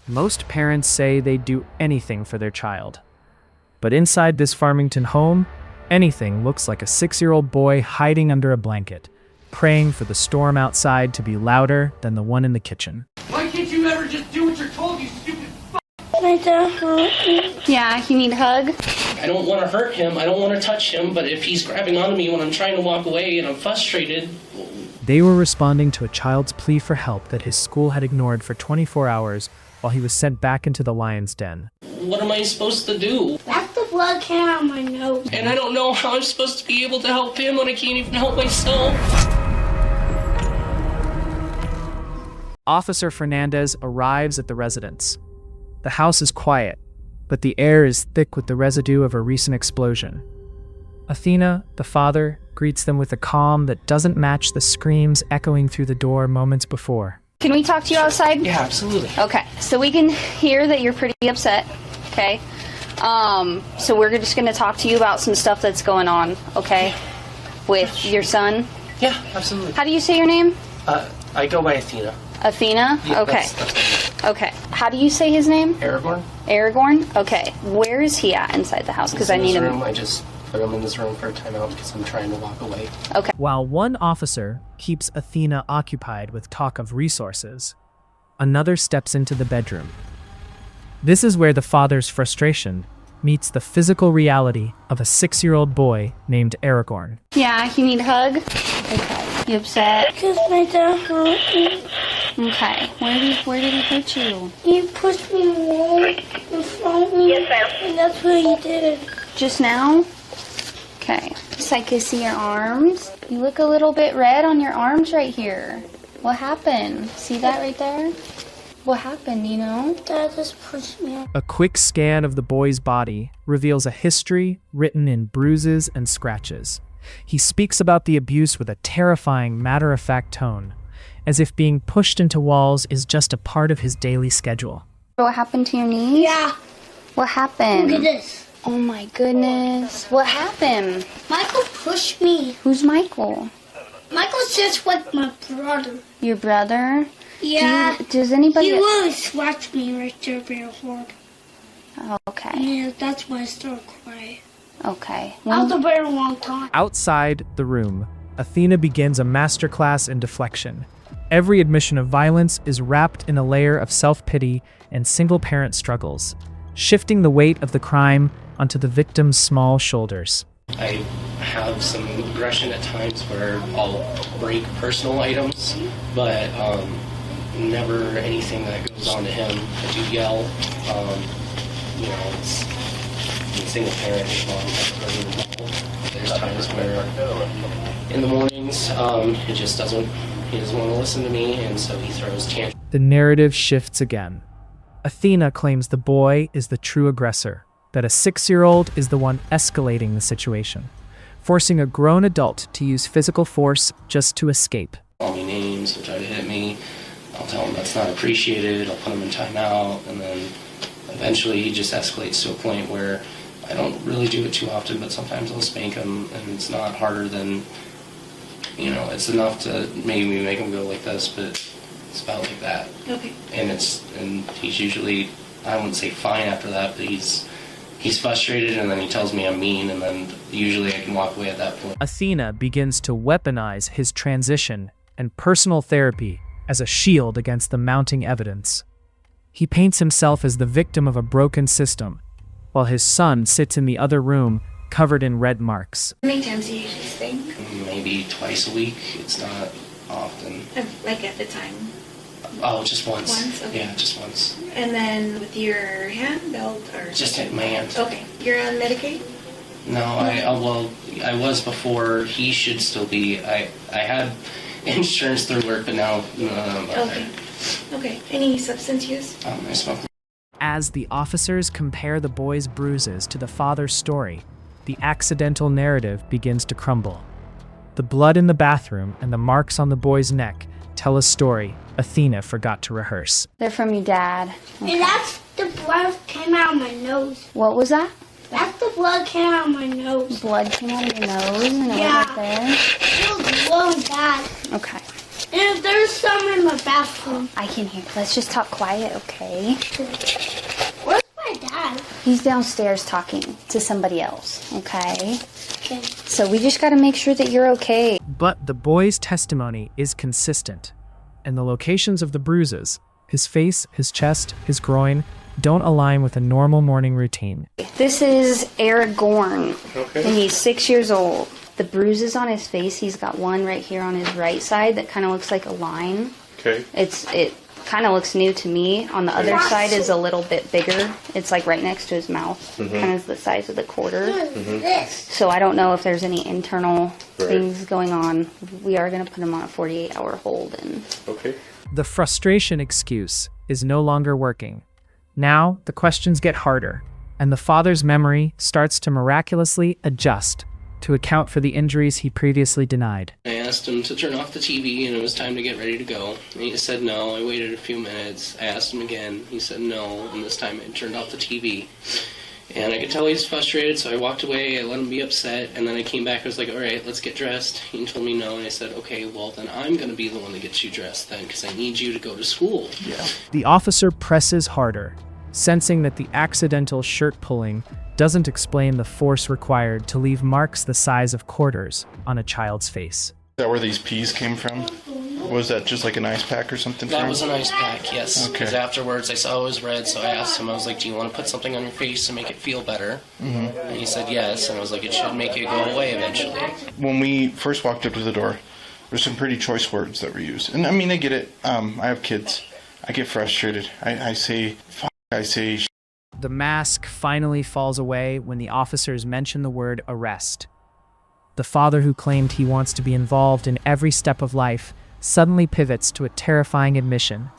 Most parents say they'd do anything for their child. But inside this Farmington home, anything looks like a 6-year-old boy hiding under a blanket, praying for the storm outside to be louder than the one in the kitchen. Why can't you ever just do what you're told, you stupid f***? My dad hurt me. Yeah, you need a hug? I don't want to hurt him, I don't want to touch him, but if he's grabbing onto me when I'm trying to walk away and I'm frustrated... They were responding to a child's plea for help that his school had ignored for 24 hours while he was sent back into the lion's den. What am I supposed to do? That's the blood came out of my nose. And I don't know how I'm supposed to be able to help him when I can't even help myself. Officer Fernandez arrives at the residence. The house is quiet, but the air is thick with the residue of a recent explosion. Athena, the father, greets them with a calm that doesn't match the screams echoing through the door moments before. Can we talk to you outside? Yeah, absolutely. Okay, so we can hear that you're pretty upset, okay? So we're just going to talk to you about some stuff that's going on, okay? With your son. Yeah, absolutely. How do you say your name? I go by Athena. Athena? Yeah, okay. That's okay. How do you say his name? Aragorn? Aragorn? Okay. Where is he at inside the house? Because I need him. Room. I just put him in this room for a timeout because I'm trying to walk away. Okay. While one officer keeps Athena occupied with talk of resources, another steps into the bedroom. This is where the father's frustration meets the physical reality of a 6-year-old boy named Aragorn. Yeah, you need a hug? Okay. You upset? Because my dad hurt me. Okay. Where did he hurt you? He pushed me away in front of me. Yes, ma'am. And that's what he did. Just now? Okay. So I can see your arms. You look a little bit red on your arms right here. What happened? See that right there? What happened, you know? Dad just pushed me. A quick scan of the boy's body reveals a history written in bruises and scratches. He speaks about the abuse with a terrifying, matter-of-fact tone, as if being pushed into walls is just a part of his daily schedule. What happened to your knee? Yeah. What happened? Look at this. Oh my goodness. What happened? Michael pushed me. Who's Michael? Michael's just like my brother. Your brother? Yeah. Does anybody... He really scratched me right there very hard. Oh, okay. Yeah, that's why I started crying. Okay. After a very long time. Outside the room, Athena begins a masterclass in deflection. Every admission of violence is wrapped in a layer of self-pity and single-parent struggles, shifting the weight of the crime onto the victim's small shoulders. I have some aggression at times where I'll break personal items, but never anything that goes on to him. I do yell. It's single parent, his mom has been involved. There's times where in the mornings he doesn't want to listen to me, and so he throws tantrums. The narrative shifts again. Athena claims the boy is the true aggressor, that a 6-year-old is the one escalating the situation, forcing a grown adult to use physical force just to escape. Call me names, he'll try to hit me. I'll tell him that's not appreciated. I'll put him in timeout, and then eventually he just escalates to a point where I don't really do it too often, but sometimes I'll spank him, and it's not harder than, it's enough to maybe make him go like this, but it's about like that. Okay. And he's usually, I wouldn't say fine after that, but he's frustrated, and then he tells me I'm mean, and then usually I can walk away at that point. Athena begins to weaponize his transition and personal therapy as a shield against the mounting evidence. He paints himself as the victim of a broken system, while his son sits in the other room covered in red marks. How many times do you usually spank? Maybe twice a week. It's not often. Like at the time? Oh, just once. Once? Okay. Yeah, just once. And then with your hand belt or? Just hit my hand. Okay. You're on Medicaid? No, I was before. He should still be. I had insurance through work, but now Okay. Okay. Any substance use? I smoke. As the officers compare the boy's bruises to the father's story, the accidental narrative begins to crumble. The blood in the bathroom and the marks on the boy's neck tell a story Athena forgot to rehearse. They're from your dad. Okay. And that's the blood came out of my nose. What was that? That's the blood came out of my nose. Blood came out of your nose and it Yeah. was right there? It was really bad. Okay. And there's some in my bathroom. I can hear. Let's just talk quiet, okay? Where's my dad? He's downstairs talking to somebody else, okay? Okay. So we just got to make sure that you're okay. But the boy's testimony is consistent, and the locations of the bruises, his face, his chest, his groin, don't align with a normal morning routine. This is Eric Gorn, Okay. and he's 6 years old. The bruises on his face, he's got one right here on his right side that kind of looks like a line. Okay. It kind of looks new to me. On the other side is a little bit bigger. It's like right next to his mouth, kind of the size of the quarter. This. So I don't know if there's any internal Right. things going on. We are going to put him on a 48-hour hold. And Okay. The frustration excuse is no longer working. Now, the questions get harder, and the father's memory starts to miraculously adjust to account for the injuries he previously denied. I asked him to turn off the TV and it was time to get ready to go. And he said no. I waited a few minutes. I asked him again. He said no. And this time I turned off the TV. And I could tell he was frustrated, so I walked away. I let him be upset. And then I came back. I was like, all right, let's get dressed. He told me no. And I said, okay, well, then I'm going to be the one that gets you dressed then because I need you to go to school. Yeah. The officer presses harder, sensing that the accidental shirt pulling doesn't explain the force required to leave marks the size of quarters on a child's face. Is that where these peas came from? Was that just like an ice pack or something? That for was him? an ice pack, yes. Okay. Because afterwards I saw it was red, so I asked him, I was like, do you want to put something on your face to make it feel better? And he said yes, and I was like, it should make it go away eventually. When we first walked up to the door, there's some pretty choice words that were used. And I mean, I get it. I have kids. I get frustrated. I say, fuck, I say, The mask finally falls away when the officers mention the word arrest. The father who claimed he wants to be involved in every step of life suddenly pivots to a terrifying admission.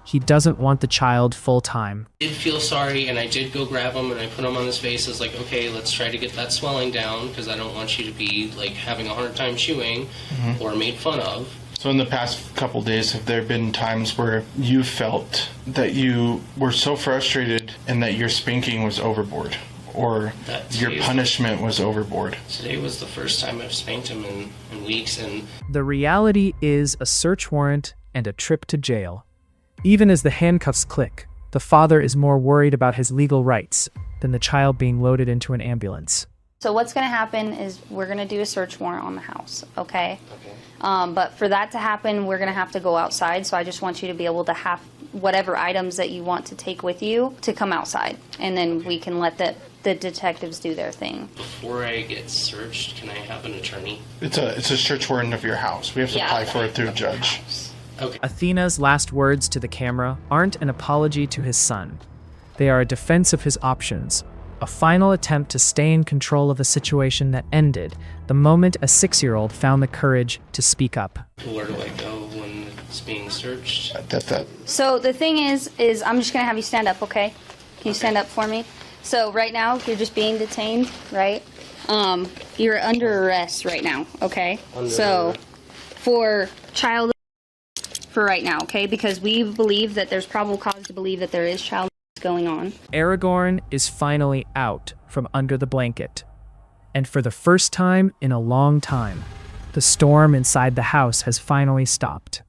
He doesn't want the child full-time. I did feel sorry, and I did go grab him, and I put him on his face. I was like, okay, let's try to get that swelling down, because I don't want you to be, like, having a hard time chewing or made fun of. So in the past couple days, have there been times where you felt that you were so frustrated and that your spanking was overboard? Or your punishment was overboard? Today was the first time I've spanked him in weeks, and The reality is a search warrant and a trip to jail. Even as the handcuffs click, the father is more worried about his legal rights than the child being loaded into an ambulance. so what's going to happen is we're going to do a search warrant on the house, okay? But for that to happen, we're going to have to go outside. So I just want you to be able to have whatever items that you want to take with you to come outside. And then we can let the detectives do their thing. before I get searched, can I have an attorney? It's a search warrant of your house. We have to apply for it through a judge. Okay. Athena's last words to the camera aren't an apology to his son. They are a defense of his options, a final attempt to stay in control of a situation that ended the moment a 6-year-old found the courage to speak up. Where do I go when it's being searched? That. So the thing is I'm just going to have you stand up, okay? Can you stand up for me? So right now, you're just being detained, right? You're under arrest right now, okay? So for child for right now, okay? Because we believe that there's probable cause to believe that there is child going on. Aragorn is finally out from under the blanket. And for the first time in a long time, the storm inside the house has finally stopped.